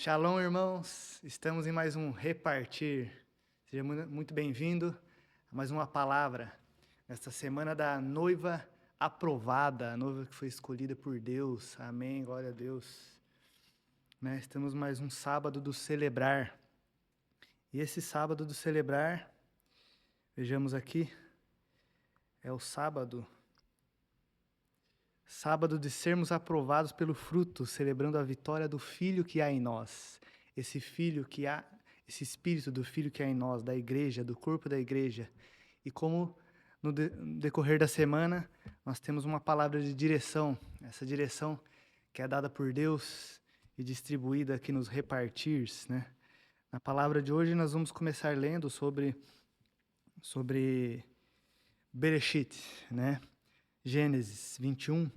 Shalom, irmãos. Estamos em mais um Repartir. Seja muito bem-vindo a mais uma palavra. Nesta semana da noiva aprovada, a noiva que foi escolhida por Deus. Amém, glória a Deus. Estamos mais um sábado do celebrar. E esse sábado do celebrar, vejamos aqui, é o sábado de sermos aprovados pelo fruto, celebrando a vitória do Filho que há em nós. Esse Espírito do Filho que há em nós, da igreja, do corpo da igreja. E como no decorrer da semana, nós temos uma palavra de direção. Essa direção que é dada por Deus e distribuída aqui nos repartirs, Na palavra de hoje nós vamos começar lendo sobre Bereshit, Gênesis 21,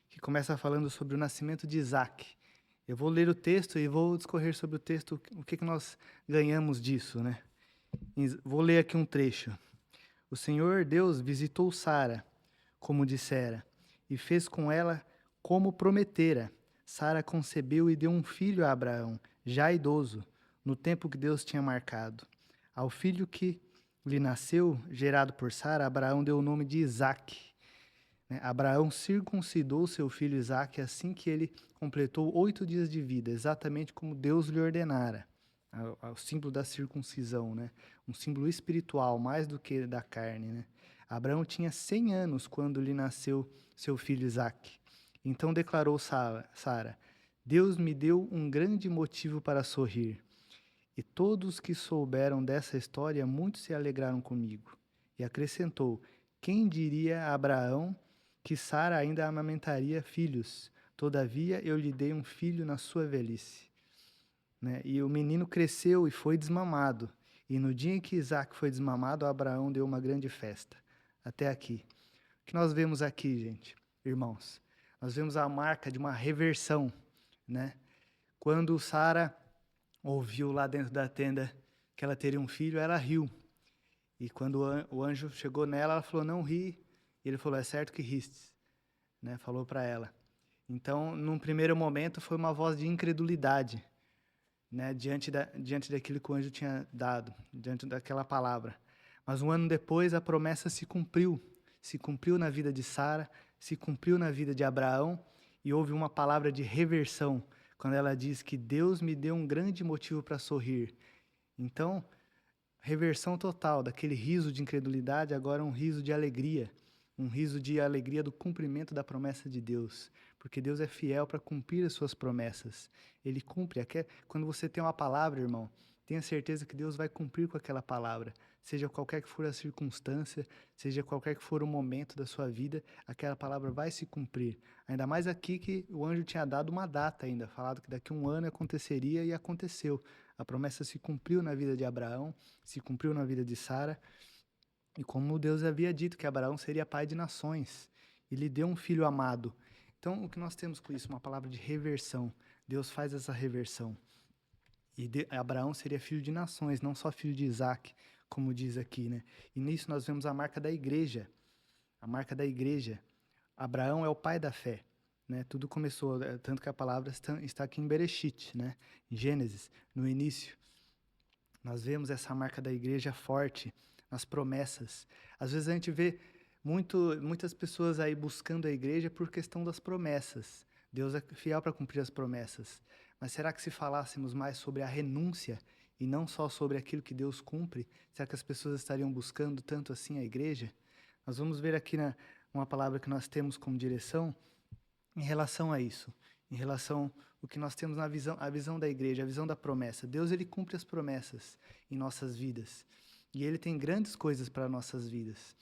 que começa falando sobre o nascimento de Isaac. Eu vou ler o texto e vou discorrer sobre o texto, o que nós ganhamos disso, Vou ler aqui um trecho. O Senhor Deus visitou Sara, como dissera, e fez com ela como prometera. Sara concebeu e deu um filho a Abraão, já idoso, no tempo que Deus tinha marcado. Ao filho que lhe nasceu, gerado por Sara, Abraão deu o nome de Isaque. Abraão circuncidou seu filho Isaque assim que ele completou 8 dias de vida, exatamente como Deus lhe ordenara. O símbolo da circuncisão, Um símbolo espiritual, mais do que da carne, Abraão tinha 100 anos quando lhe nasceu seu filho Isaque. Então declarou Sara, Deus me deu um grande motivo para sorrir. E todos que souberam dessa história, muito se alegraram comigo. E acrescentou, quem diria a Abraão que Sara ainda amamentaria filhos? Todavia eu lhe dei um filho na sua velhice. E o menino cresceu e foi desmamado. E no dia em que Isaac foi desmamado, Abraão deu uma grande festa. Até aqui. O que nós vemos aqui, gente, irmãos? Nós vemos a marca de uma reversão, Quando Sara ouviu lá dentro da tenda que ela teria um filho, ela riu. E quando o anjo chegou nela, ela falou, não ri. E ele falou, é certo que ristes, Falou para ela. Então, num primeiro momento, foi uma voz de incredulidade, diante daquilo que o anjo tinha dado, diante daquela palavra. Mas um ano depois, a promessa se cumpriu na vida de Sara, se cumpriu na vida de Abraão, e houve uma palavra de reversão, quando ela diz que Deus me deu um grande motivo para sorrir. Então, reversão total, daquele riso de incredulidade, agora um riso de alegria, um riso de alegria do cumprimento da promessa de Deus, porque Deus é fiel para cumprir as suas promessas. Ele cumpre. Quando você tem uma palavra, irmão, tenha certeza que Deus vai cumprir com aquela palavra, seja qualquer que for a circunstância, seja qualquer que for o momento da sua vida, aquela palavra vai se cumprir. Ainda mais aqui que o anjo tinha dado uma data ainda, falado que daqui a um ano aconteceria e aconteceu. A promessa se cumpriu na vida de Abraão, se cumpriu na vida de Sara, e como Deus havia dito que Abraão seria pai de nações, e lhe deu um filho amado. Então, o que nós temos com isso? Uma palavra de reversão. Deus faz essa reversão. E Abraão seria filho de nações, não só filho de Isaac, como diz aqui, E nisso nós vemos a marca da igreja. A marca da igreja. Abraão é o pai da fé, Tudo começou, tanto que a palavra está aqui em Bereshit, Em Gênesis, no início. Nós vemos essa marca da igreja forte nas promessas. Às vezes a gente vê muitas pessoas aí buscando a igreja por questão das promessas. Deus é fiel para cumprir as promessas. Mas será que se falássemos mais sobre a renúncia e não só sobre aquilo que Deus cumpre, será que as pessoas estariam buscando tanto assim a igreja? Nós vamos ver aqui uma palavra que nós temos como direção em relação a isso, em relação ao que nós temos a visão da igreja, a visão da promessa. Deus, ele cumpre as promessas em nossas vidas. E ele tem grandes coisas para nossas vidas.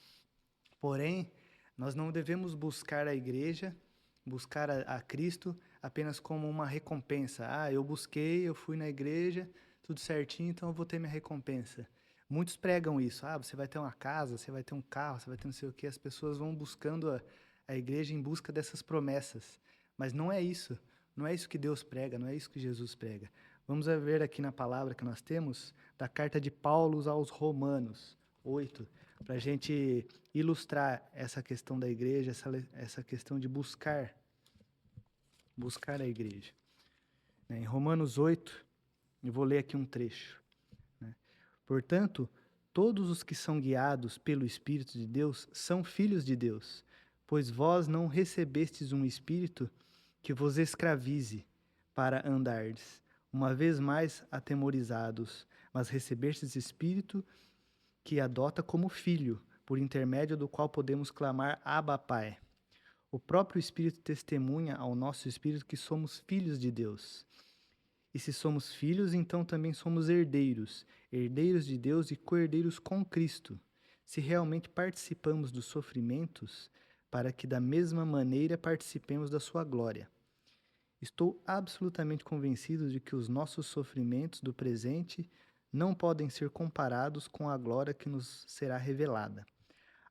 Porém, nós não devemos buscar a igreja, buscar a Cristo apenas como uma recompensa. Eu busquei, eu fui na igreja, tudo certinho, então eu vou ter minha recompensa. Muitos pregam isso. Você vai ter uma casa, você vai ter um carro, você vai ter não sei o quê. As pessoas vão buscando a igreja em busca dessas promessas. Mas não é isso. Não é isso que Deus prega, não é isso que Jesus prega. Vamos ver aqui na palavra que nós temos, da carta de Paulo aos Romanos 8, para a gente ilustrar essa questão da igreja, essa questão de buscar a igreja. Em Romanos 8, Eu vou ler aqui um trecho, né? Portanto, todos os que são guiados pelo Espírito de Deus são filhos de Deus, pois vós não recebestes um espírito que vos escravize para andardes, uma vez mais atemorizados, mas recebestes espírito que adota como filho, por intermédio do qual podemos clamar Abba, Pai. O próprio Espírito testemunha ao nosso espírito que somos filhos de Deus. E se somos filhos, então também somos herdeiros, herdeiros de Deus e co-herdeiros com Cristo, se realmente participamos dos sofrimentos, para que da mesma maneira participemos da sua glória. Estou absolutamente convencido de que os nossos sofrimentos do presente não podem ser comparados com a glória que nos será revelada.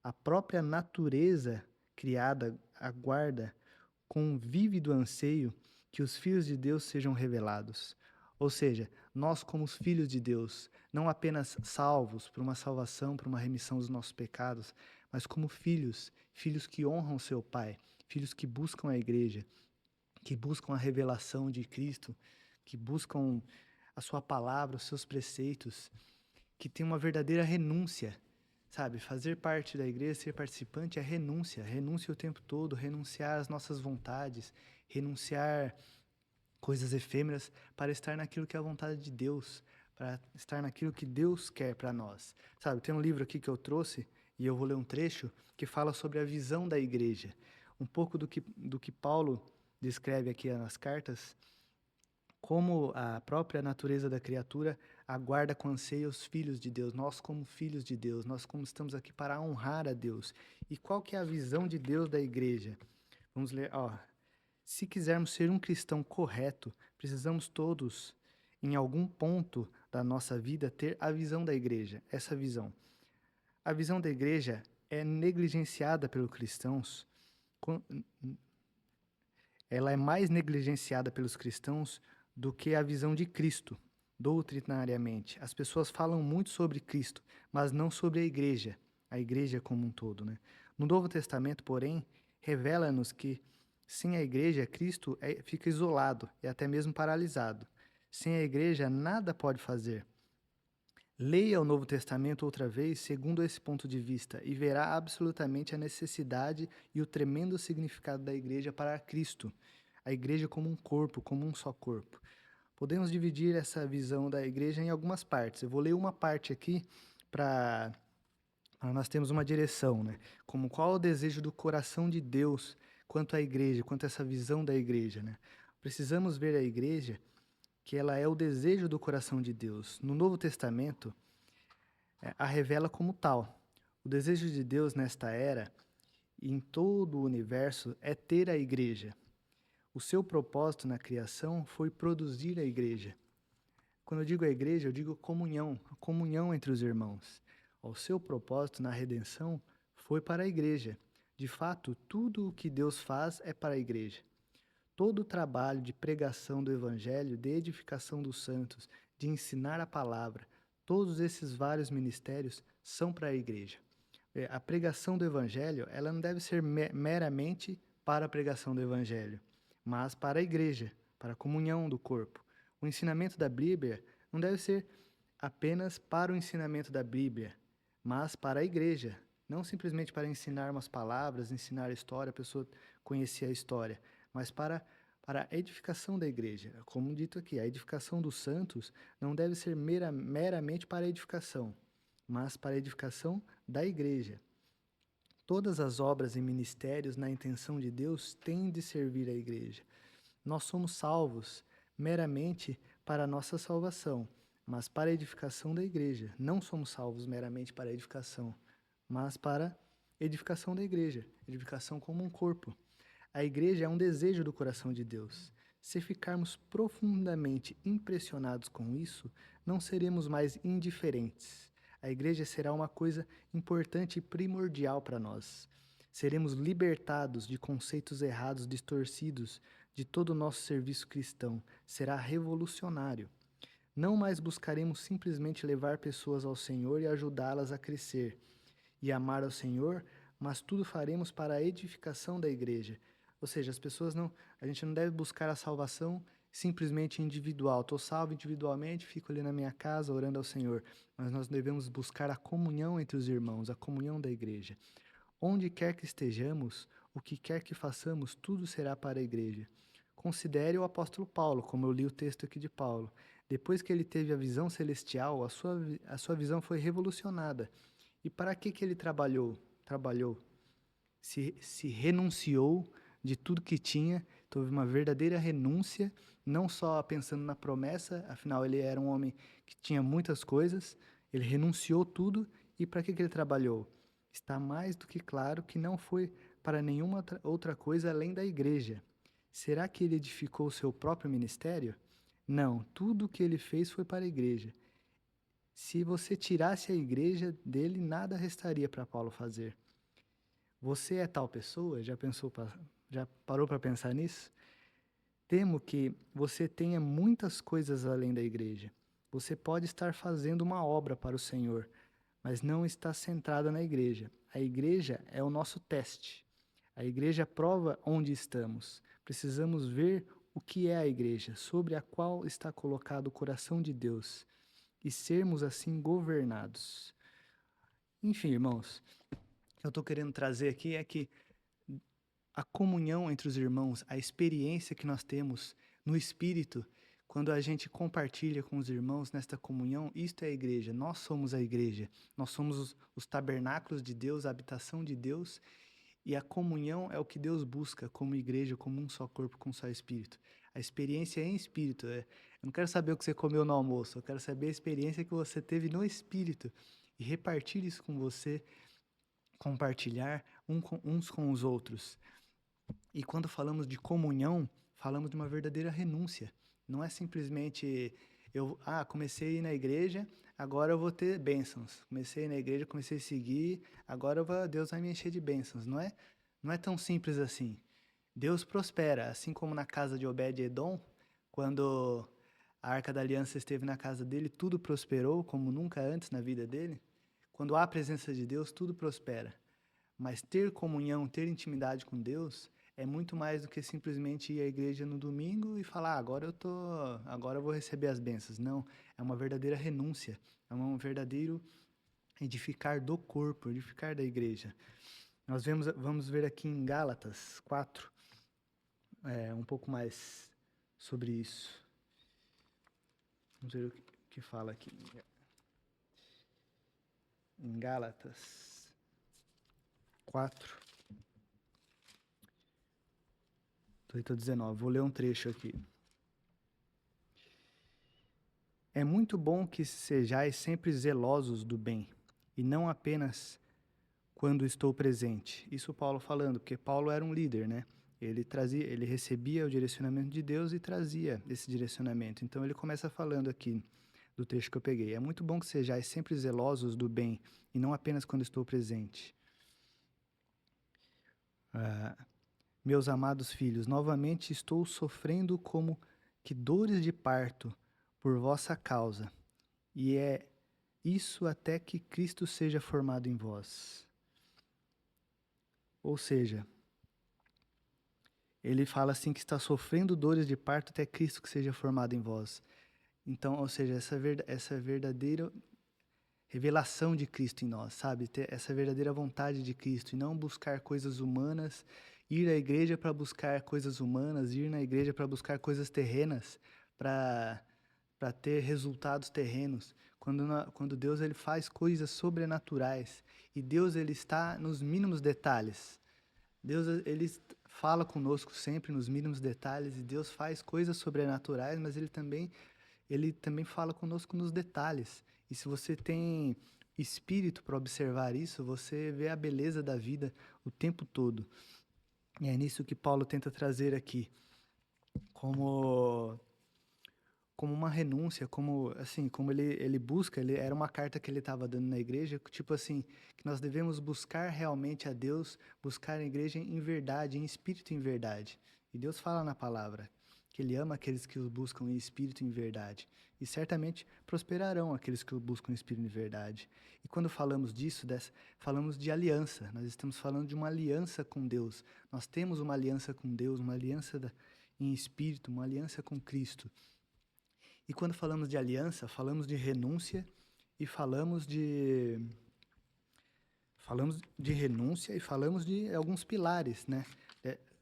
A própria natureza criada aguarda com um vívido anseio que os filhos de Deus sejam revelados. Ou seja, nós como os filhos de Deus, não apenas salvos por uma salvação, por uma remissão dos nossos pecados, mas como filhos, filhos que honram seu Pai, filhos que buscam a igreja, que buscam a revelação de Cristo, que buscam a sua palavra, os seus preceitos, que têm uma verdadeira renúncia. Sabe, fazer parte da igreja, ser participante é renúncia, renúncia o tempo todo, renunciar às nossas vontades, renunciar coisas efêmeras para estar naquilo que é a vontade de Deus, para estar naquilo que Deus quer para nós. Sabe, tem um livro aqui que eu trouxe, e eu vou ler um trecho, que fala sobre a visão da igreja. Um pouco do que Paulo descreve aqui nas cartas, como a própria natureza da criatura aguarda com anseio os filhos de Deus, nós como filhos de Deus, nós como estamos aqui para honrar a Deus. E qual que é a visão de Deus da igreja? Vamos ler, se quisermos ser um cristão correto, precisamos todos, em algum ponto da nossa vida, ter a visão da igreja, essa visão. A visão da igreja é negligenciada pelos cristãos, ela é mais negligenciada pelos cristãos do que a visão de Cristo, doutrinariamente. As pessoas falam muito sobre Cristo, mas não sobre a igreja como um todo, né? No Novo Testamento, porém, revela-nos que sem a igreja, Cristo fica isolado e até mesmo paralisado. Sem a igreja, nada pode fazer. Leia o Novo Testamento outra vez, segundo esse ponto de vista, e verá absolutamente a necessidade e o tremendo significado da igreja para Cristo. A igreja como um corpo, como um só corpo. Podemos dividir essa visão da igreja em algumas partes. Eu vou ler uma parte aqui para nós termos uma direção, né? Como qual é o desejo do coração de Deus quanto à igreja, quanto a essa visão da igreja, né? Precisamos ver a igreja que ela é o desejo do coração de Deus. No Novo Testamento, a revela como tal. O desejo de Deus nesta era e em todo o universo é ter a igreja. O seu propósito na criação foi produzir a igreja. Quando eu digo a igreja, eu digo comunhão, a comunhão entre os irmãos. O seu propósito na redenção foi para a igreja. De fato, tudo o que Deus faz é para a igreja. Todo o trabalho de pregação do evangelho, de edificação dos santos, de ensinar a palavra, todos esses vários ministérios são para a igreja. A pregação do evangelho, ela não deve ser meramente para a pregação do evangelho, mas para a igreja, para a comunhão do corpo. O ensinamento da Bíblia não deve ser apenas para o ensinamento da Bíblia, mas para a igreja. Não simplesmente para ensinar umas palavras, ensinar a história, a pessoa conhecer a história, mas para a edificação da igreja. Como dito aqui, a edificação dos santos não deve ser meramente para a edificação, mas para a edificação da igreja. Todas as obras e ministérios na intenção de Deus têm de servir a igreja. Nós somos salvos meramente para a nossa salvação, mas para a edificação da igreja. Não somos salvos meramente para a edificação, mas para a edificação da igreja, edificação como um corpo. A igreja é um desejo do coração de Deus. Se ficarmos profundamente impressionados com isso, não seremos mais indiferentes. A igreja será uma coisa importante e primordial para nós. Seremos libertados de conceitos errados, distorcidos de todo o nosso serviço cristão. Será revolucionário. Não mais buscaremos simplesmente levar pessoas ao Senhor e ajudá-las a crescer e amar ao Senhor, mas tudo faremos para a edificação da igreja. Ou seja, a gente não deve buscar a salvação simplesmente individual. Estou salvo individualmente, fico ali na minha casa orando ao Senhor. Mas nós devemos buscar a comunhão entre os irmãos, a comunhão da igreja. Onde quer que estejamos, o que quer que façamos, tudo será para a igreja. Considere o apóstolo Paulo, como eu li o texto aqui de Paulo. Depois que ele teve a visão celestial, a sua visão foi revolucionada. E para que ele trabalhou? Se renunciou de tudo que tinha, teve uma verdadeira renúncia, não só pensando na promessa, afinal ele era um homem que tinha muitas coisas, ele renunciou tudo, e para que ele trabalhou? Está mais do que claro que não foi para nenhuma outra coisa além da igreja. Será que ele edificou o seu próprio ministério? Não, tudo o que ele fez foi para a igreja. Se você tirasse a igreja dele, nada restaria para Paulo fazer. Você é tal pessoa? Já parou para pensar nisso? Temo que você tenha muitas coisas além da igreja. Você pode estar fazendo uma obra para o Senhor, mas não está centrada na igreja. A igreja é o nosso teste. A igreja prova onde estamos. Precisamos ver o que é a igreja, sobre a qual está colocado o coração de Deus, e sermos assim governados. Enfim, irmãos, o que eu estou querendo trazer aqui é que a comunhão entre os irmãos, a experiência que nós temos no Espírito, quando a gente compartilha com os irmãos nesta comunhão, isto é a igreja, nós somos a igreja, nós somos os tabernáculos de Deus, a habitação de Deus, e a comunhão é o que Deus busca como igreja, como um só corpo, com um só Espírito. A experiência é em Espírito. Eu não quero saber o que você comeu no almoço, eu quero saber a experiência que você teve no Espírito, e repartir isso com você, compartilhar uns com os outros. E quando falamos de comunhão, falamos de uma verdadeira renúncia. Não é simplesmente comecei a ir na igreja, agora eu vou ter bênçãos. Comecei a ir na igreja, comecei a seguir, agora Deus vai me encher de bênçãos. Não é tão simples assim. Deus prospera, assim como na casa de Obed-Edom, quando a Arca da Aliança esteve na casa dele, tudo prosperou como nunca antes na vida dele. Quando há a presença de Deus, tudo prospera. Mas ter comunhão, ter intimidade com Deus é muito mais do que simplesmente ir à igreja no domingo e falar, agora eu vou receber as bênçãos. Não, é uma verdadeira renúncia, é um verdadeiro edificar do corpo, edificar da igreja. Nós vamos ver aqui em Gálatas 4, um pouco mais sobre isso. Vamos ver o que fala aqui. Em Gálatas 4, 8 a 19. Vou ler um trecho aqui. É muito bom que sejais sempre zelosos do bem, e não apenas quando estou presente. Isso Paulo falando, porque Paulo era um líder, né? Ele recebia o direcionamento de Deus e trazia esse direcionamento. Então ele começa falando aqui do trecho que eu peguei. É muito bom que sejais sempre zelosos do bem, e não apenas quando estou presente. Meus amados filhos, novamente estou sofrendo como que dores de parto por vossa causa, e é isso até que Cristo seja formado em vós. Ou seja, ele fala assim que está sofrendo dores de parto até Cristo que seja formado em vós. Então, ou seja, essa verdadeira revelação de Cristo em nós, sabe? Ter essa verdadeira vontade de Cristo e não buscar coisas humanas, ir à igreja para buscar coisas humanas, ir na igreja para buscar coisas terrenas, para ter resultados terrenos. Quando Deus ele faz coisas sobrenaturais, e Deus ele está nos mínimos detalhes. Deus ele fala conosco sempre nos mínimos detalhes, e Deus faz coisas sobrenaturais, mas ele também fala conosco nos detalhes. E se você tem espírito para observar isso, você vê a beleza da vida o tempo todo. E é nisso que Paulo tenta trazer aqui, como uma renúncia, como ele busca, era uma carta que ele estava dando na igreja, tipo assim, que nós devemos buscar realmente a Deus, buscar a igreja em verdade, em espírito e em verdade. E Deus fala na palavra que ele ama aqueles que o buscam em espírito e em verdade. E certamente prosperarão aqueles que o buscam em espírito e em verdade. E quando falamos disso, falamos de aliança. Nós estamos falando de uma aliança com Deus. Nós temos uma aliança com Deus, uma aliança em espírito, uma aliança com Cristo. E quando falamos de aliança, falamos de renúncia e falamos de renúncia e falamos de alguns pilares, né,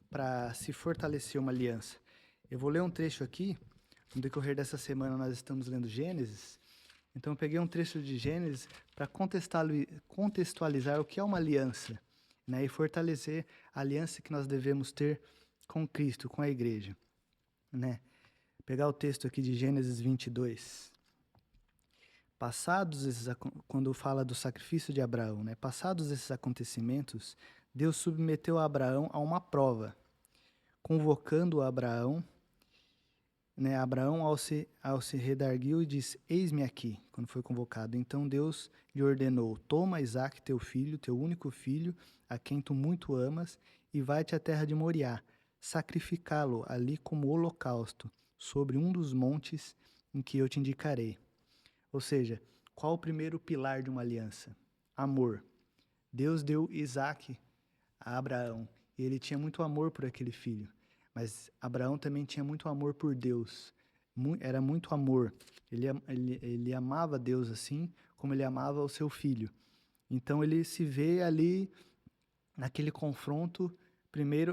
para se fortalecer uma aliança. Eu vou ler um trecho aqui. No decorrer dessa semana nós estamos lendo Gênesis. Então eu peguei um trecho de Gênesis para contextualizar o que é uma aliança, né, e fortalecer a aliança que nós devemos ter com Cristo, com a igreja, né? Pegar o texto aqui de Gênesis 22. Quando fala do sacrifício de Abraão, né? Passados esses acontecimentos, Deus submeteu a Abraão a uma prova, convocando Abraão, né? Abraão, ao se redarguiu e disse: Eis-me aqui, quando foi convocado. Então Deus lhe ordenou: Toma Isaque, teu filho, teu único filho, a quem tu muito amas, e vai-te à terra de Moriá, sacrificá-lo ali como holocausto, sobre um dos montes em que eu te indicarei. Ou seja, qual o primeiro pilar de uma aliança? Amor. Deus deu Isaque a Abraão, e ele tinha muito amor por aquele filho. Mas Abraão também tinha muito amor por Deus. Era muito amor. Ele amava Deus assim como ele amava o seu filho. Então ele se vê ali naquele confronto,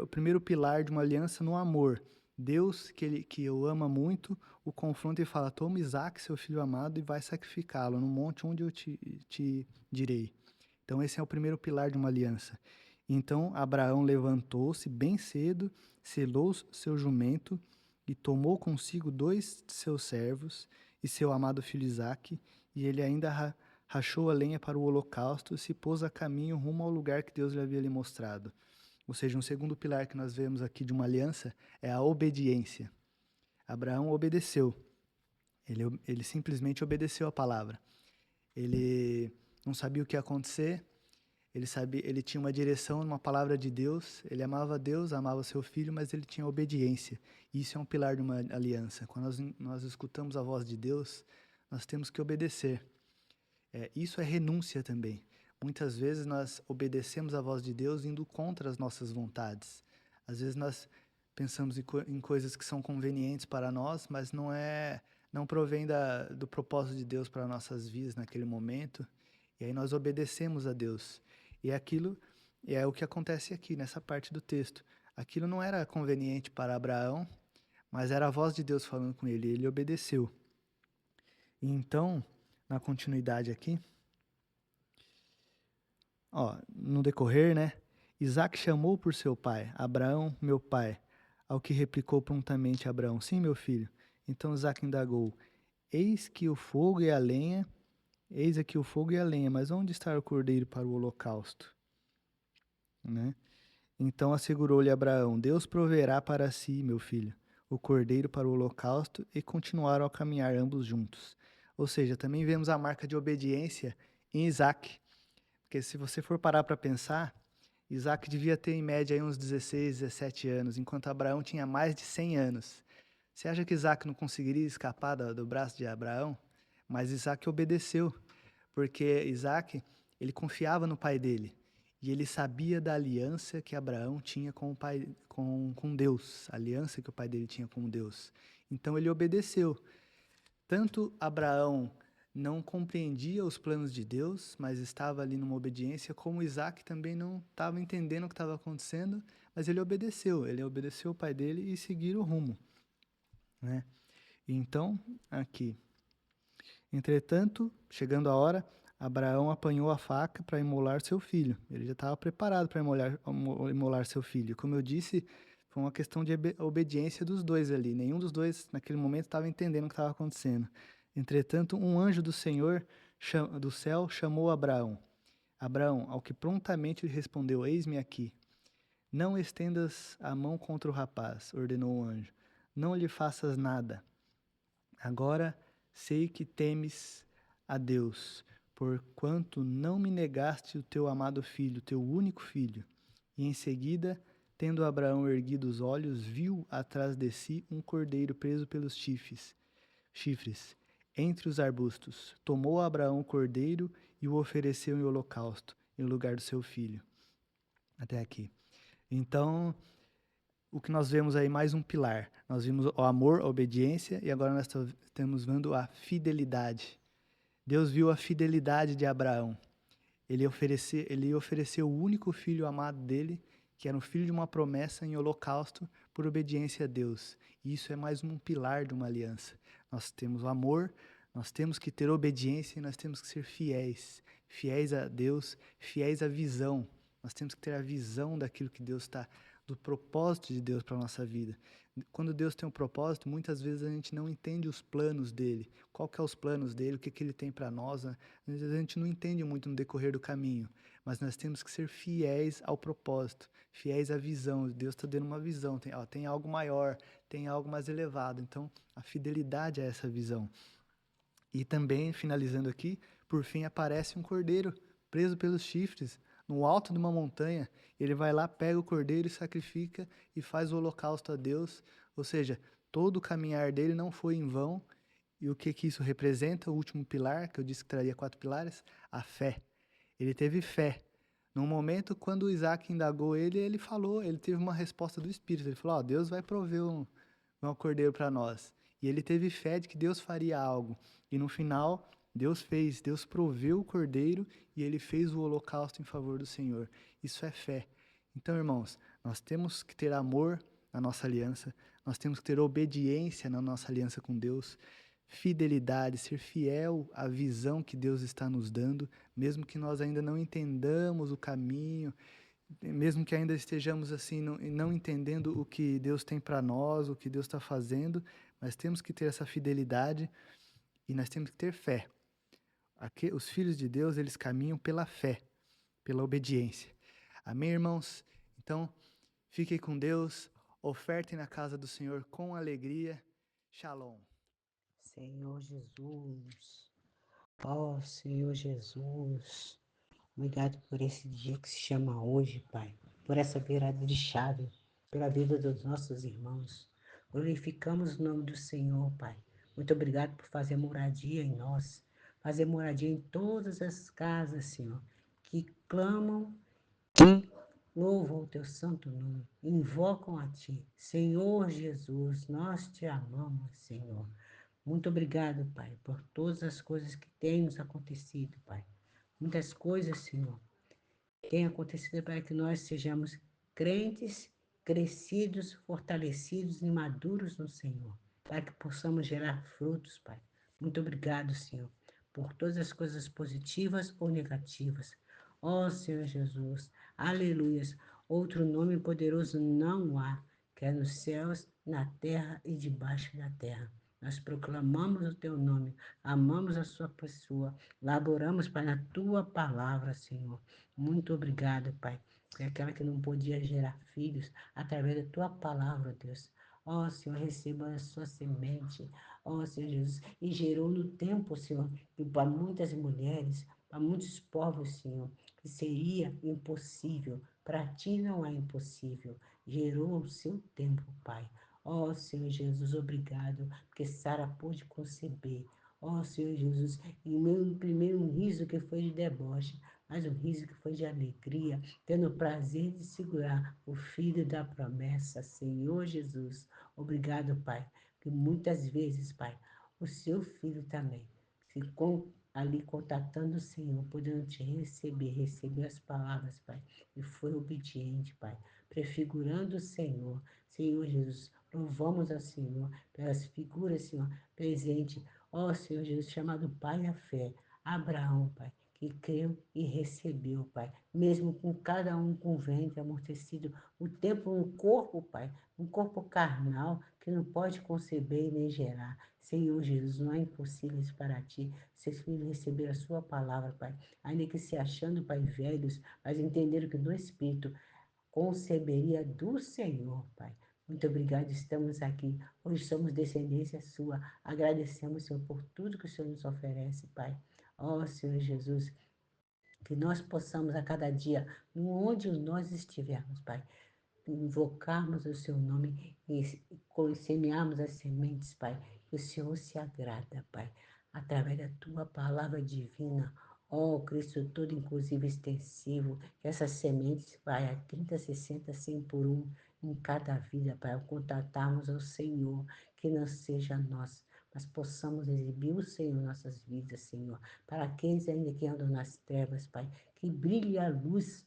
o primeiro pilar de uma aliança no amor. Deus, que eu ama muito, o confronta e fala: Toma Isaque, seu filho amado, e vai sacrificá-lo no monte onde eu te direi. Então esse é o primeiro pilar de uma aliança. Então Abraão levantou-se bem cedo, selou seu jumento e tomou consigo 2 de seus servos e seu amado filho Isaque, e ele ainda rachou a lenha para o holocausto e se pôs a caminho rumo ao lugar que Deus lhe havia mostrado. Ou seja, um segundo pilar que nós vemos aqui de uma aliança é a obediência. Abraão obedeceu. Ele simplesmente obedeceu a palavra. Ele não sabia o que ia acontecer. Ele tinha uma direção, uma palavra de Deus. Ele amava Deus, amava seu filho, mas ele tinha obediência. Isso é um pilar de uma aliança. Quando nós escutamos a voz de Deus, nós temos que obedecer. Isso é renúncia também. Muitas vezes nós obedecemos a voz de Deus indo contra as nossas vontades. Às vezes nós pensamos em coisas que são convenientes para nós, mas não provém do propósito de Deus para nossas vidas naquele momento. E aí nós obedecemos a Deus. E aquilo é o que acontece aqui nessa parte do texto. Aquilo não era conveniente para Abraão, mas era a voz de Deus falando com ele. Ele obedeceu. E então, na continuidade aqui, no decorrer, né? Isaque chamou por seu pai: Abraão, meu pai. Ao que replicou prontamente Abraão: Sim, meu filho. Então Isaque indagou: Eis aqui o fogo e a lenha, mas onde está o cordeiro para o holocausto? Né? Então assegurou-lhe Abraão: Deus proverá para si, meu filho, o cordeiro para o holocausto, e continuaram a caminhar ambos juntos. Ou seja, também vemos a marca de obediência em Isaque. Porque se você for parar para pensar, Isaque devia ter em média aí uns 16, 17 anos, enquanto Abraão tinha mais de 100 anos. Você acha que Isaque não conseguiria escapar do braço de Abraão? Mas Isaque obedeceu, porque Isaque, ele confiava no pai dele. E ele sabia da aliança que Abraão tinha com o pai, com Deus, a aliança que o pai dele tinha com Deus. Então ele obedeceu. Tanto Abraão não compreendia os planos de Deus, mas estava ali numa obediência, como Isaque também não estava entendendo o que estava acontecendo, mas ele obedeceu o pai dele e seguiu o rumo, né? Então, aqui. Entretanto, chegando a hora, Abraão apanhou a faca para imolar seu filho. Ele já estava preparado para imolar seu filho. Como eu disse, foi uma questão de obediência dos dois ali. Nenhum dos dois, naquele momento, estava entendendo o que estava acontecendo. Entretanto, um anjo do Senhor do céu chamou Abraão. Abraão, ao que prontamente lhe respondeu: Eis-me aqui. Não estendas a mão contra o rapaz, ordenou o anjo. Não lhe faças nada. Agora sei que temes a Deus, porquanto não me negaste o teu amado filho, teu único filho. E em seguida, tendo Abraão erguido os olhos, viu atrás de si um cordeiro preso pelos chifres, entre os arbustos. Tomou Abraão o cordeiro e o ofereceu em holocausto, em lugar do seu filho. Até aqui. Então, o que nós vemos aí mais um pilar. Nós vimos o amor, a obediência e agora nós estamos vendo a fidelidade. Deus viu a fidelidade de Abraão. Ele ofereceu o único filho amado dele, que era um filho de uma promessa em holocausto, por obediência a Deus. E isso é mais um pilar de uma aliança. Nós temos o amor, nós temos que ter obediência e nós temos que ser fiéis. Fiéis a Deus, fiéis à visão. Nós temos que ter a visão daquilo que Deus está, do propósito de Deus para a nossa vida. Quando Deus tem um propósito, muitas vezes a gente não entende os planos dele. Qual que é os planos dele, o que, que ele tem para nós, né? Às vezes a gente não entende muito no decorrer do caminho, mas nós temos que ser fiéis ao propósito, fiéis à visão. Deus está dando uma visão, tem algo maior, tem algo mais elevado. Então, a fidelidade a essa visão. E também, finalizando aqui, por fim aparece um cordeiro preso pelos chifres no alto de uma montanha. Ele vai lá, pega o cordeiro e sacrifica e faz o holocausto a Deus. Ou seja, todo o caminhar dele não foi em vão. E o que isso representa? O último pilar, que eu disse que traria 4 pilares, a fé. Ele teve fé. No momento, quando Isaac indagou ele, ele falou, ele teve uma resposta do Espírito. Ele falou, Deus vai prover um cordeiro para nós. E ele teve fé de que Deus faria algo. E no final, Deus fez, Deus proveu o cordeiro e ele fez o holocausto em favor do Senhor. Isso é fé. Então, irmãos, nós temos que ter amor na nossa aliança, nós temos que ter obediência na nossa aliança com Deus, fidelidade, ser fiel à visão que Deus está nos dando, mesmo que nós ainda não entendamos o caminho, mesmo que ainda estejamos assim, não entendendo o que Deus tem para nós, o que Deus está fazendo, mas temos que ter essa fidelidade e nós temos que ter fé. Aqui, os filhos de Deus, eles caminham pela fé, pela obediência. Amém, irmãos? Então, fiquem com Deus, ofertem na casa do Senhor com alegria. Shalom. Senhor Jesus, ó Senhor Jesus, obrigado por esse dia que se chama hoje, Pai, por essa virada de chave, pela vida dos nossos irmãos. Glorificamos o nome do Senhor, Pai. Muito obrigado por fazer moradia em nós, fazer moradia em todas as casas, Senhor, que clamam e louvam o teu santo nome, invocam a Ti. Senhor Jesus, nós te amamos, Senhor. Muito obrigado, Pai, por todas as coisas que têm nos acontecido, Pai. Muitas coisas, Senhor, têm acontecido para que nós sejamos crentes, crescidos, fortalecidos e maduros no Senhor, para que possamos gerar frutos, Pai. Muito obrigado, Senhor, por todas as coisas positivas ou negativas. Ó Senhor Jesus, aleluias. Outro nome poderoso não há, quer nos céus, na terra e debaixo da terra. Nós proclamamos o teu nome, amamos a sua pessoa, laboramos para a tua palavra, Senhor. Muito obrigado, Pai. É aquela que não podia gerar filhos através da tua palavra, Deus. Ó, Senhor, receba a sua semente, ó, Senhor Jesus, e gerou no tempo, Senhor, que para muitas mulheres, para muitos povos, Senhor, que seria impossível. Para ti não é impossível. Gerou o seu tempo, Pai. Ó, Senhor Jesus, obrigado, porque Sara pôde conceber. Ó, Senhor Jesus, e o meu primeiro riso que foi de deboche, mas um riso que foi de alegria, tendo o prazer de segurar o filho da promessa, Senhor Jesus. Obrigado, Pai, porque muitas vezes, Pai, o seu filho também ficou ali contatando o Senhor, podendo te receber as palavras, Pai, e foi obediente, Pai, prefigurando o Senhor. Senhor Jesus, louvamos ao Senhor pelas figuras, Senhor, presente, ó Senhor Jesus, chamado Pai a fé, Abraão, Pai, que creu e recebeu, Pai, mesmo com cada um com o ventre amortecido, o tempo, um corpo, Pai, um corpo carnal que não pode conceber nem gerar. Senhor Jesus, não há impossíveis para ti. Seus filhos receberam a sua palavra, Pai, ainda que se achando, Pai, velhos, mas entenderam que no Espírito conceberia do Senhor, Pai. Muito obrigado, estamos aqui. Hoje somos descendência sua. Agradecemos, Senhor, por tudo que o Senhor nos oferece, Pai. Ó, Senhor Jesus, que nós possamos a cada dia, onde nós estivermos, Pai, invocarmos o seu nome e semearmos as sementes, Pai, que o Senhor se agrada, Pai, através da tua palavra divina. Ó Cristo todo inclusivo extensivo, que essas sementes, Pai, a 30, 60, 100 por um em cada vida, Pai, ao contatarmos ao Senhor, que não seja nós, mas possamos exibir o Senhor em nossas vidas, Senhor, para aqueles ainda que andam nas trevas, Pai, que brilhe a luz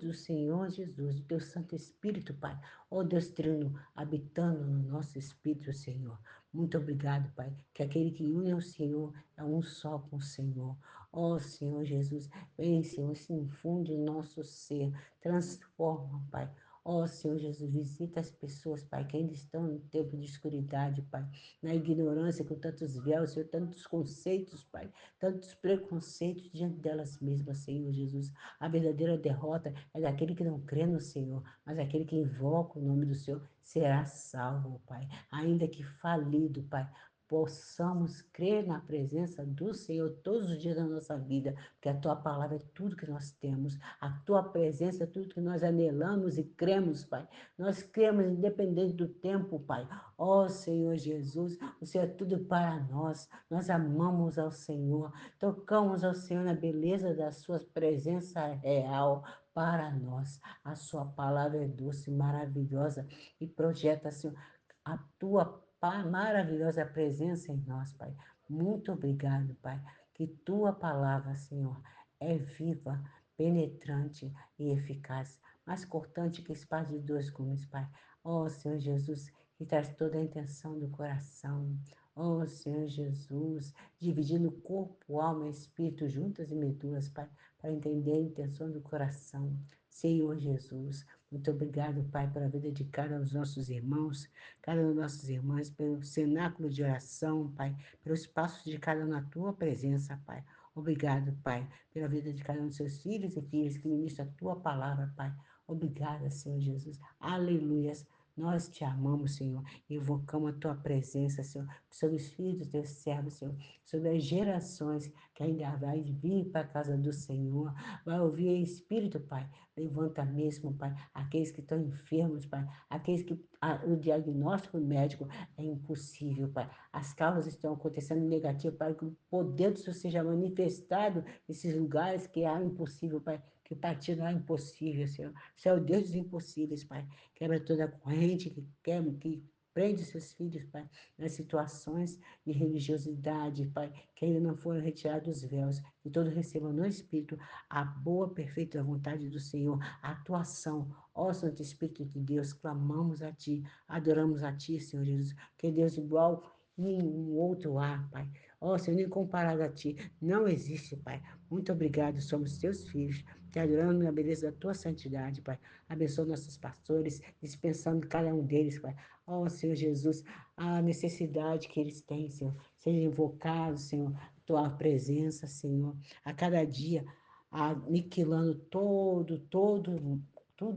do Senhor Jesus, do Teu Santo Espírito, Pai, ó Deus Trino, habitando no nosso espírito, Senhor. Muito obrigado, Pai, que aquele que une ao Senhor é um só com o Senhor. Ó Senhor Jesus, vem, Senhor, se infunde o nosso ser, transforma, Pai. Ó Senhor Jesus, visita as pessoas, Pai, que ainda estão no tempo de escuridade, Pai, na ignorância, com tantos véus, Senhor, tantos conceitos, Pai, tantos preconceitos diante delas mesmas, Senhor Jesus. A verdadeira derrota é daquele que não crê no Senhor, mas aquele que invoca o nome do Senhor será salvo, Pai, ainda que falido, Pai. Possamos crer na presença do Senhor todos os dias da nossa vida, porque a Tua palavra é tudo que nós temos, a Tua presença é tudo que nós anelamos e cremos, Pai. Nós cremos independente do tempo, Pai. Ó Senhor Jesus, o Senhor é tudo para nós amamos ao Senhor, tocamos ao Senhor na beleza da Sua presença real para nós. A Sua palavra é doce, maravilhosa e projeta, Senhor, a Tua maravilhosa presença em nós, Pai. Muito obrigado, Pai, que Tua palavra, Senhor, é viva, penetrante e eficaz, mais cortante que espada de dois gumes, Pai. Ó Senhor Jesus, que traz toda a intenção do coração. Ó Senhor Jesus, dividindo corpo, alma e espírito juntas e medulas, Pai, para entender a intenção do coração. Senhor Jesus, muito obrigado, Pai, pela vida de cada um dos nossos irmãos, cada um dos nossos irmãos, pelo cenáculo de oração, Pai, pelo espaço de cada um na Tua presença, Pai. Obrigado, Pai, pela vida de cada um dos seus filhos e filhas que ministram a Tua palavra, Pai. Obrigada, Senhor Jesus. Aleluias. Nós te amamos, Senhor. Invocamos a Tua presença, Senhor, sobre os filhos dos Teus servos, Senhor, sobre as gerações que ainda vai vir para a casa do Senhor. Vai ouvir em espírito, Pai. Levanta mesmo, Pai, aqueles que estão enfermos, Pai, aqueles que o diagnóstico médico é impossível, Pai. As causas estão acontecendo negativo, para que o poder do Senhor seja manifestado nesses lugares que há impossível, Pai, que para ti não é impossível, Senhor. Você é o Deus dos impossíveis, Pai. Quebra toda a corrente que prende seus filhos, Pai, nas situações de religiosidade, Pai, que ainda não foram retirados os véus, que todos recebam no Espírito a boa, perfeita vontade do Senhor, a atuação. Ó Santo Espírito de Deus, clamamos a Ti, adoramos a Ti, Senhor Jesus, que Deus igual nenhum outro há, Pai. Ó Senhor, nem comparado a Ti, não existe, Pai. Muito obrigado, somos Teus filhos, te adorando na beleza da Tua santidade, Pai. Abençoa nossos pastores, dispensando cada um deles, Pai. Ó Senhor Jesus, a necessidade que eles têm, Senhor, seja invocado, Senhor, Tua presença, Senhor, a cada dia, aniquilando tudo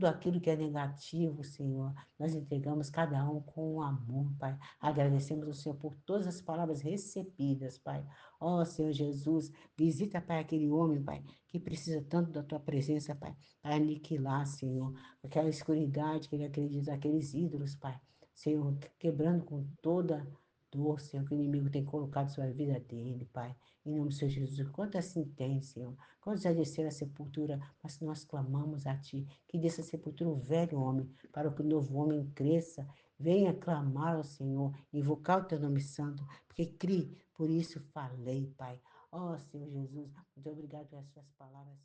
aquilo que é negativo, Senhor. Nós entregamos cada um com amor, Pai. Agradecemos ao Senhor por todas as palavras recebidas, Pai. Ó, Senhor Jesus, visita, Pai, aquele homem, Pai, que precisa tanto da Tua presença, Pai, para aniquilar, Senhor, aquela escuridade que ele acredita, aqueles ídolos, Pai. Senhor, quebrando com toda dor, Senhor, que o inimigo tem colocado sobre a vida dele, Pai. Em nome do Senhor Jesus, quanto assim tem, Senhor? Quantos já desceram a sepultura, mas nós clamamos a Ti, que dessa sepultura o velho homem, para que o novo homem cresça, venha clamar ao Senhor, invocar o Teu nome santo, porque crie, por isso falei, Pai. Ó Senhor Jesus, muito obrigado pelas Suas palavras.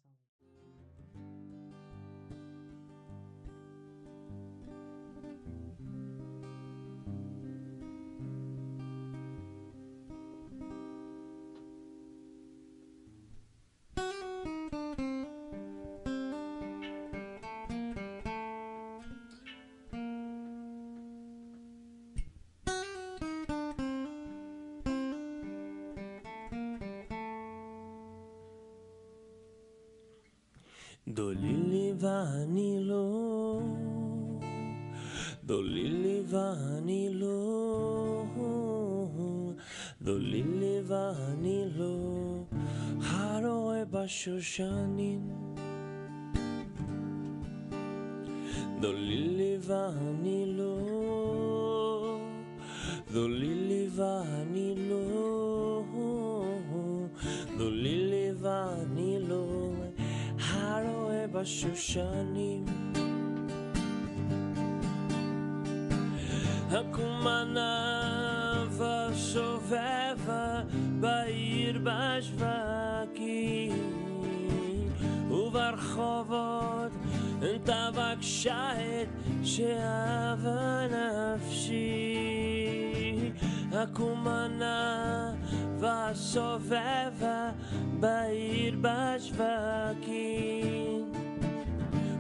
Dolili vanilo, dolili vanilo, dolili vanilo, haro e bashoshanin. Dolili vanilo, dolili vanilo, dolili vanilo. בשושנים הקומנה ושובבה בעיר בשווקים וברחובות תבק שעת שאהבה נפשי הקומנה ושובבה בעיר בשווקים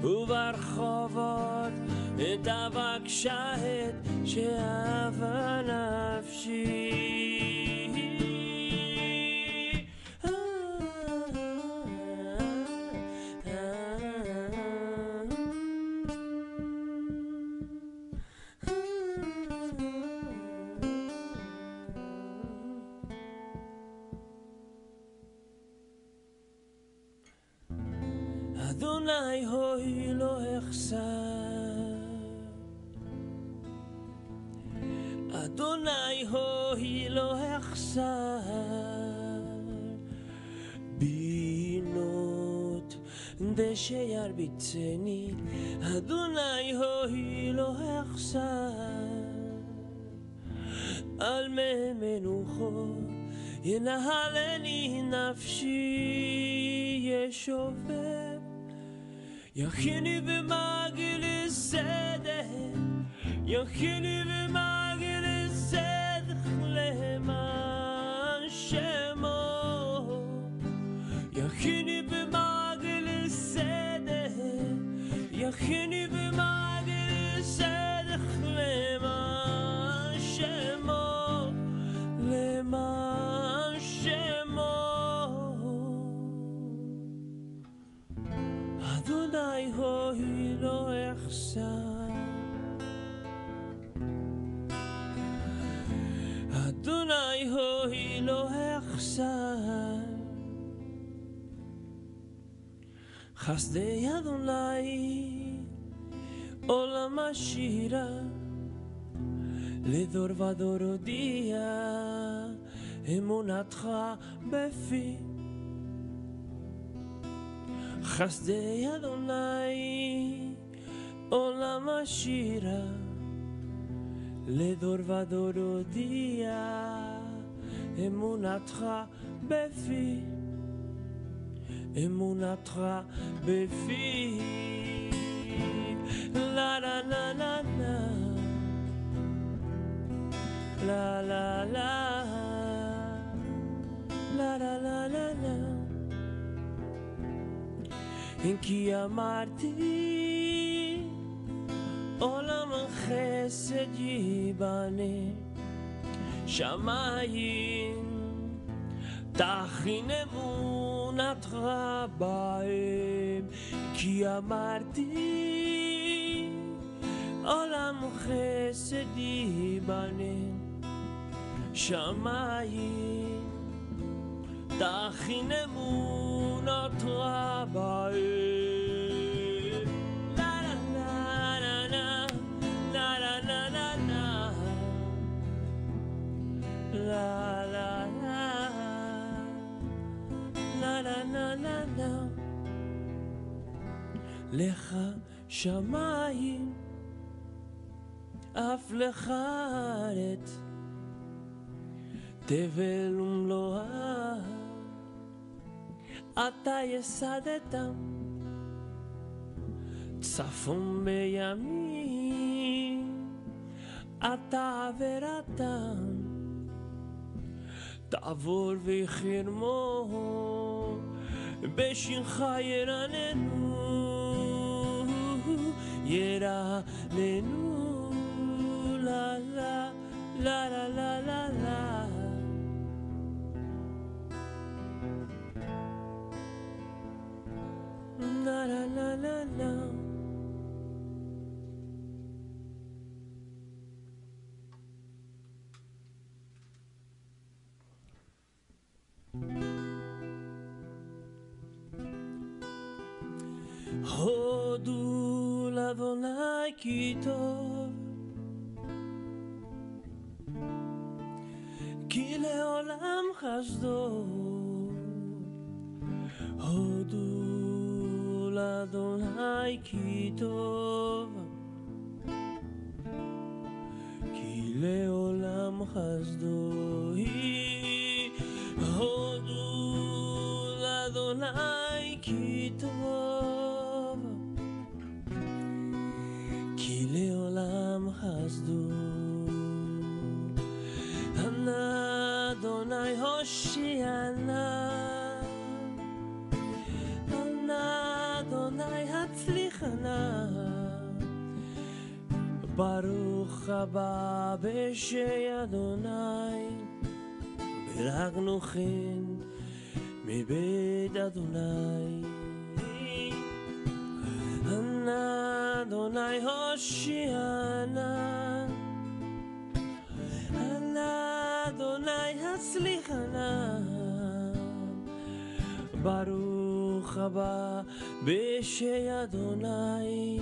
וברחובות דבק שעת שאהבה נפשי אדוני הוי לא אחסר אדוני הוי לא אחסר בינות דשא ירביצני אדוני הוי לא אחסר על מי מנוחו ינהלני נפשי ישובב יכיני במעגל סדק יכיני במעגל סדק למען שמו יכיני במעגל סדק יכיני במעגל סדק למען שמו למען שמו אדוני הוי לא אחסר אדוני הוי לא אחסר חסדי אדוני עולם השירה לדור ודור הודיע אמונתך בפי חסדי אדוני עולם השירה לדור ודור הודיע אמונתך בפי אמונתך בפי לה לה לה לה לה לה לה לה לה לה לה לה כי אמרתי עולם חסד ייבנה שמיים תכין אמונתך בהם כי אמרתי עולם חסד ייבנה שמיים תכין אמונתך בהם La la la la la la la la לך שמיים אף לך ארץ תבל ומלואה אתה יסדתם צפון בימים אתה עברתם תעבור וחרמו בשמך ירננו ירננו לה לה לה לה לה לה לה לה לה לה לה לה הודו לאדוני כי טוב כי לעולם חסדו הודו l'Adonai ki tov, ki leolam chasdo hi. Hodu l'Adonai ki tov, ki leolam chasdo. Adonai Hoshiana, Adonai Hatzlichana, Baruch haba b'shei Adonai, Biragnu chen mibeit Adonai. Adonai Hoshiana, Adonai Hatzlichana, Baruch haba b'shei Adonai,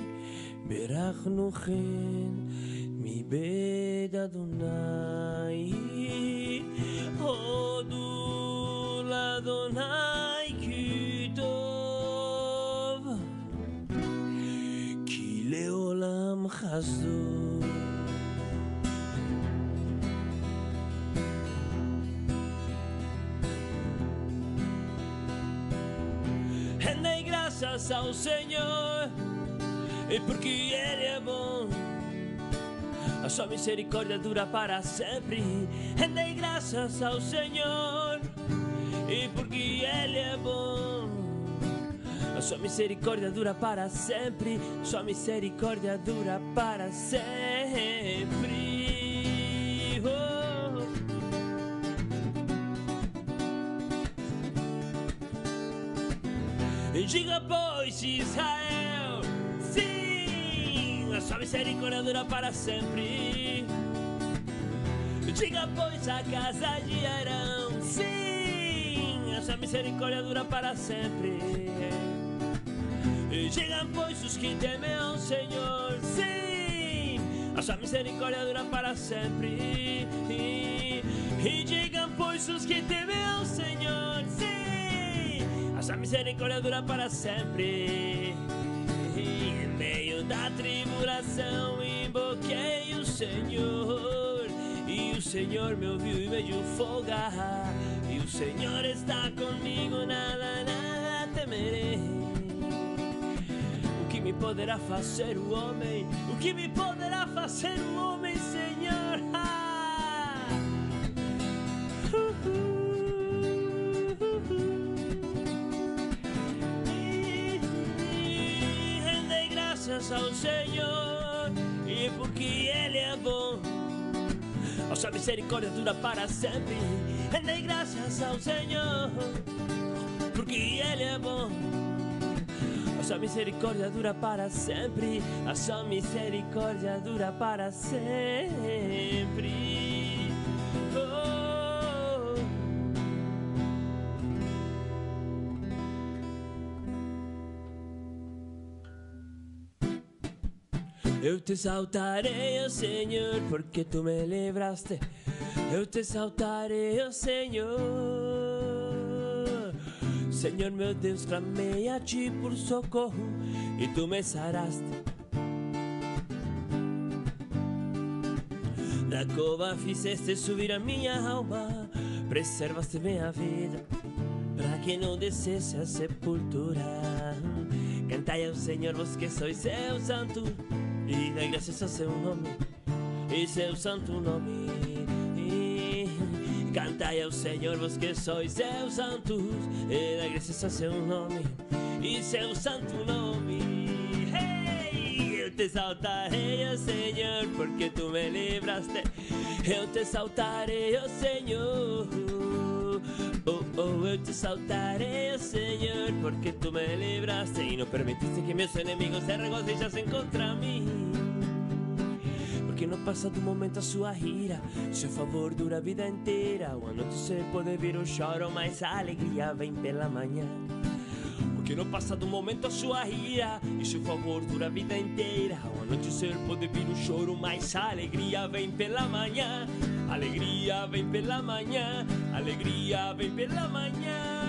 Birachnu chen mibeit Adonai. Hodu l'Adonai ki tov, ki leolam chasdo. Rendei graças ao Senhor, e porque Ele é bom, a sua misericórdia dura para sempre. Rendei graças ao Senhor, e porque Ele é bom, a sua misericórdia dura para sempre. Sua misericórdia dura para sempre. Oh. E diga, pois, Israel, sim, a sua misericórdia dura para sempre. Diga, pois, a casa de Arão, sim, a sua misericórdia dura para sempre. E diga, pois, os que temem ao Senhor, sim, a sua misericórdia dura para sempre. E diga, pois, os que temem ao Senhor, sim, a sua misericórdia dura para sempre. Em meio da tribulação invoquei o Senhor, e o Senhor me ouviu e me deu folga. E o Senhor está comigo, nada, nada temerei. O que me poderá fazer o homem? O que me poderá fazer o homem, Senhor? Rendei graças ao Senhor, e porque Ele é bom, a sua misericórdia dura para sempre. Rendei graças ao Senhor, porque Ele é bom, a sua misericórdia dura para sempre. A sua misericórdia dura para sempre. Oh. Eu te exaltarei, ó Senhor, porque tu me livraste. Eu te exaltarei, ó Senhor. Senhor meu Deus, clamei a ti por socorro e tu me saraste. Da cova fizeste subir a minha alma, preservaste minha vida, para que não descesse a sepultura. Cantai ao Senhor, vós que sois seu santo, e dai graças ao seu nome, e seu santo nome. Cantai ao Senhor, vós que sois seus santos, e dai graças ao seu nome, e seu santo nome. Hey! Eu te exaltarei, ó Senhor, porque tu me livraste. Eu te exaltarei, ó Senhor. Oh, oh, eu te exaltarei, ó Senhor, porque tu me livraste e não permitiste que meus inimigos se regozijassem contra mim. Porque no passado momento a sua ira, seu favor dura a vida inteira. Uma noite você pode vir o choro, mas a alegria vem pela manhã. Porque no passado momento a sua ira, e seu favor dura a vida inteira. Uma noite você pode vir o choro, mas a alegria vem pela manhã. Alegria vem pela manhã, alegria vem pela manhã.